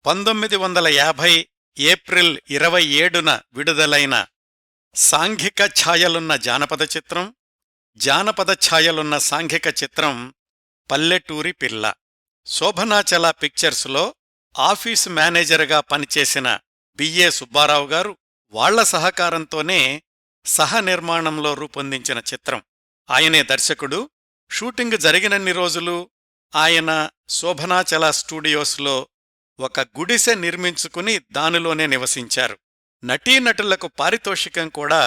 1950 April 27న విడుదలైన సాంఘిక ఛాయలున్న జానపద చిత్రం, జానపద ఛాయలున్న సాంఘిక చిత్రం పల్లెటూరి పిల్ల. శోభనాచల పిక్చర్స్లో ఆఫీసు మేనేజర్గా పనిచేసిన బిఏ సుబ్బారావు గారు వాళ్ల సహకారంతోనే సహనిర్మాణంలో రూపొందించిన చిత్రం. ఆయనే దర్శకుడు. షూటింగ్ జరిగినన్ని రోజులు ఆయన శోభనాచల స్టూడియోస్లో ఒక గుడిసె నిర్మించుకుని దానిలోనే నివసించారు. నటీనటులకు పారితోషికం కూడా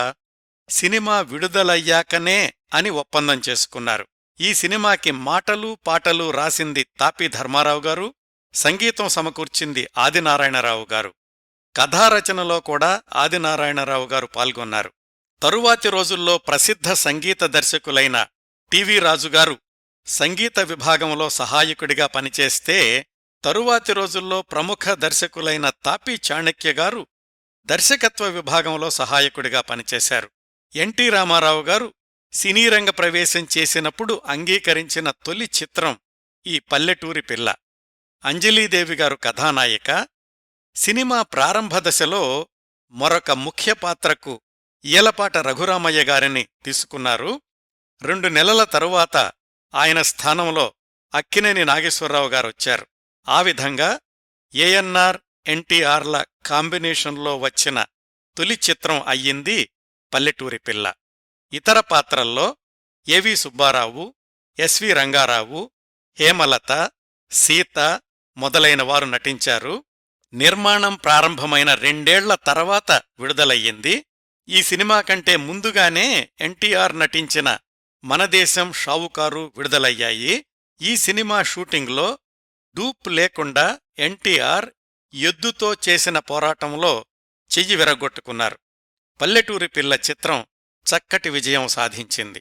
సినిమా విడుదలయ్యాకనే అని ఒప్పందం చేసుకున్నారు. ఈ సినిమాకి మాటలు పాటలు రాసింది తాపీ ధర్మారావు గారు, సంగీతం సమకూర్చింది ఆదినారాయణరావు గారు. కథారచనలో కూడా ఆదినారాయణరావు గారు పాల్గొన్నారు. తరువాతి రోజుల్లో ప్రసిద్ధ సంగీత దర్శకులైన టివి రాజుగారు సంగీత విభాగంలో సహాయకుడిగా పనిచేస్తే, తరువాతి రోజుల్లో ప్రముఖ దర్శకులైన తాపీ చాణక్యగారు దర్శకత్వ విభాగంలో సహాయకుడిగా పనిచేశారు. ఎన్టీ రామారావు గారు సినీరంగ ప్రవేశం చేసినప్పుడు అంగీకరించిన తొలి చిత్రం ఈ పల్లెటూరి పిల్ల. అంజలీదేవి గారు కథానాయిక. సినిమా ప్రారంభ దశలో మరొక ముఖ్య పాత్రకు ఈలపాట రఘురామయ్య గారిని తీసుకున్నారు. 2 నెలల తరువాత ఆయన స్థానంలో అక్కినేని నాగేశ్వరరావు గారొచ్చారు. ఆ విధంగా ఏఎన్నార్, ఎన్టీఆర్ల కాంబినేషన్లో వచ్చిన తొలి చిత్రం అయ్యింది పల్లెటూరి పిల్ల. ఇతర పాత్రల్లో ఏవి సుబ్బారావు, ఎస్వి రంగారావు, హేమలత, సీత మొదలైనవారు నటించారు. నిర్మాణం ప్రారంభమైన 2 ఏళ్ల తర్వాత విడుదలయ్యింది. ఈ సినిమా కంటే ముందుగానే ఎన్టీఆర్ నటించిన మనదేశం, షావుకారు విడుదలయ్యాయి. ఈ సినిమా షూటింగ్లో డూప్ లేకుండా ఎన్టీఆర్ ఎద్దుతో చేసిన పోరాటంలో చెయ్యి విరగొట్టుకున్నారు. పల్లెటూరి పిల్ల చిత్రం చక్కటి విజయం సాధించింది.